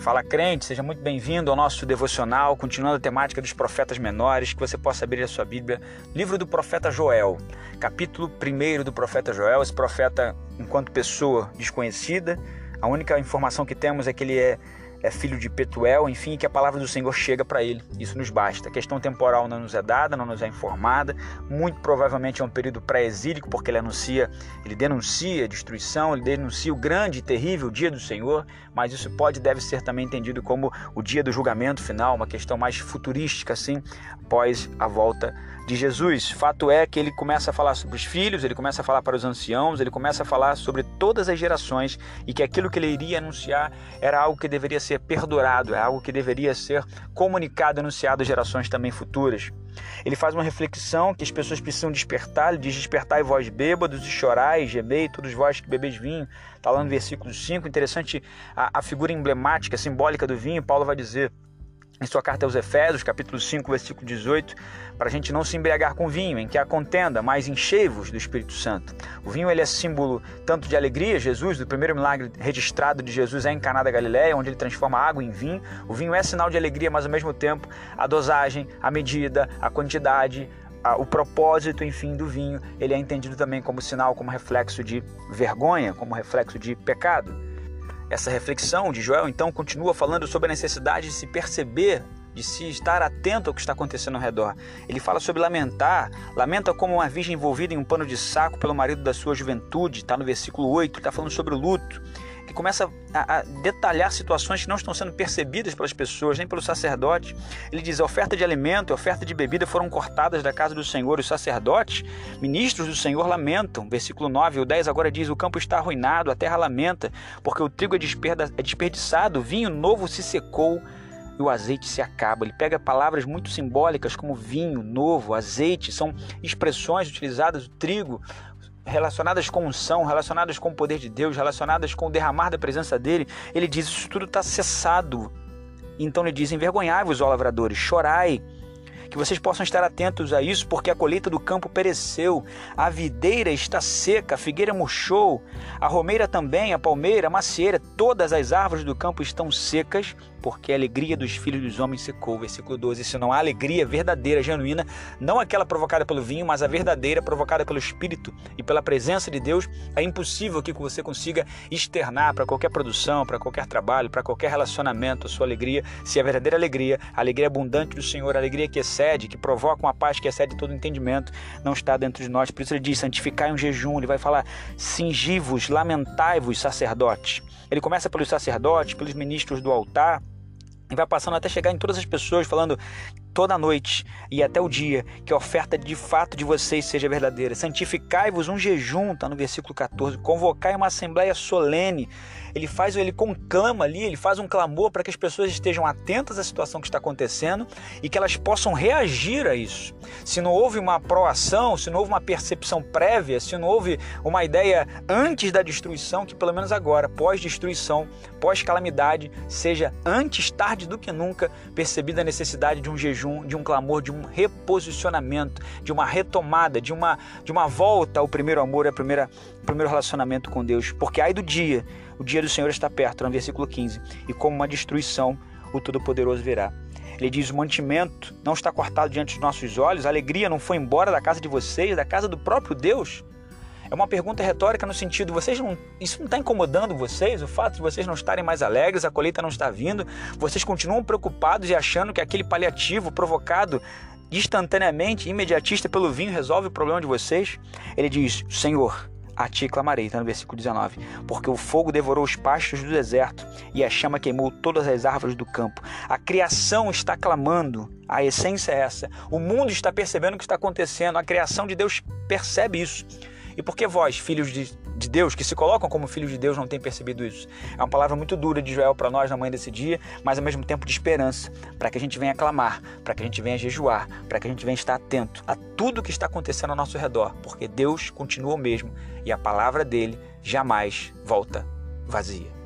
Fala crente, seja muito bem-vindo ao nosso devocional, continuando a temática dos profetas menores, que você possa abrir a sua Bíblia, livro do profeta Joel, capítulo 1 do profeta Joel. Esse profeta, enquanto pessoa desconhecida, a única informação que temos é que ele é filho de Petuel, enfim, que a palavra do Senhor chega para ele. Isso nos basta. A questão temporal não nos é dada, não nos é informada. Muito provavelmente é um período pré-exílico, porque ele denuncia a destruição, ele denuncia o grande e terrível dia do Senhor, mas isso deve ser também entendido como o dia do julgamento final, uma questão mais futurística, assim, após a volta de Jesus. Fato é que ele começa a falar sobre os filhos, ele começa a falar para os anciãos, ele começa a falar sobre todas as gerações e que aquilo que ele iria anunciar era algo que deveria ser perdurado, é algo que deveria ser comunicado, anunciado às gerações também futuras. Ele faz uma reflexão que as pessoas precisam despertar, ele diz: despertai vós bêbados e chorai e gemei, todos vós que bebeis vinho. Está lá no versículo 5, interessante a figura emblemática, simbólica do vinho. Paulo vai dizer em sua carta aos Efésios, capítulo 5, versículo 18, para a gente não se embriagar com vinho, em que há contenda, mas enchei-vos do Espírito Santo. O vinho ele é símbolo tanto de alegria. Jesus, do primeiro milagre registrado de Jesus é em Caná da Galileia, onde ele transforma água em vinho. O vinho é sinal de alegria, mas ao mesmo tempo a dosagem, a medida, a quantidade, o propósito, enfim, do vinho, ele é entendido também como sinal, como reflexo de vergonha, como reflexo de pecado. Essa reflexão de Joel, então, continua falando sobre a necessidade de se perceber, de se estar atento ao que está acontecendo ao redor. Ele fala sobre lamentar, lamenta como uma virgem envolvida em um pano de saco pelo marido da sua juventude, está no versículo 8, ele está falando sobre o luto. Ele começa a detalhar situações que não estão sendo percebidas pelas pessoas, nem pelos sacerdotes. Ele diz: a oferta de alimento, a oferta de bebida foram cortadas da casa do Senhor. Os sacerdotes, ministros do Senhor, lamentam. Versículo 9, o 10 agora diz: o campo está arruinado, a terra lamenta, porque o trigo é desperdiçado, o vinho novo se secou e o azeite se acaba. Ele pega palavras muito simbólicas como vinho novo, azeite, são expressões utilizadas, o trigo, relacionadas com unção, relacionadas com o poder de Deus, relacionadas com o derramar da presença dele. Ele diz: isso tudo está cessado. Então ele diz: envergonhai-vos, ó lavradores, chorai, que vocês possam estar atentos a isso, porque a colheita do campo pereceu, a videira está seca, a figueira murchou, a romeira também, a palmeira, a macieira, todas as árvores do campo estão secas, porque a alegria dos filhos dos homens secou. Versículo 12, se não há alegria verdadeira, genuína, não aquela provocada pelo vinho, mas a verdadeira provocada pelo Espírito e pela presença de Deus, é impossível que você consiga externar para qualquer produção, para qualquer trabalho, para qualquer relacionamento a sua alegria, se a verdadeira alegria, a alegria abundante do Senhor, a alegria que excede, que provoca uma paz que excede todo entendimento, não está dentro de nós. Por isso ele diz: santificai um jejum. Ele vai falar: cingi-vos, lamentai-vos, sacerdotes. Ele começa pelos sacerdotes, pelos ministros do altar, e vai passando até chegar em todas as pessoas, falando toda a noite e até o dia, que a oferta de fato de vocês seja verdadeira. Santificai-vos um jejum, está no versículo 14. Convocai uma assembleia solene. Ele conclama ali, ele faz um clamor para que as pessoas estejam atentas à situação que está acontecendo e que elas possam reagir a isso. Se não houve uma proação, se não houve uma percepção prévia, se não houve uma ideia antes da destruição, que pelo menos agora, pós-destruição, pós-calamidade, seja antes tarde do que nunca percebida a necessidade de um jejum, de um clamor, de um reposicionamento, de uma retomada, de uma volta ao primeiro amor, ao primeiro relacionamento com Deus. Porque ai do dia, o dia do Senhor está perto, no versículo 15, e como uma destruição, o Todo-Poderoso virá. Ele diz: o mantimento não está cortado diante dos nossos olhos, a alegria não foi embora da casa de vocês, da casa do próprio Deus. É uma pergunta retórica no sentido: isso não está incomodando vocês? O fato de vocês não estarem mais alegres, a colheita não está vindo, vocês continuam preocupados e achando que aquele paliativo provocado instantaneamente, imediatista pelo vinho, resolve o problema de vocês? Ele diz: Senhor, a ti clamarei, está no versículo 19, porque o fogo devorou os pastos do deserto e a chama queimou todas as árvores do campo. A criação está clamando, a essência é essa. O mundo está percebendo o que está acontecendo, a criação de Deus percebe isso. E por que vós, filhos de Deus, que se colocam como filhos de Deus, não têm percebido isso? É uma palavra muito dura de Joel para nós na manhã desse dia, mas ao mesmo tempo de esperança, para que a gente venha clamar, para que a gente venha jejuar, para que a gente venha estar atento a tudo que está acontecendo ao nosso redor, porque Deus continua o mesmo e a palavra dele jamais volta vazia.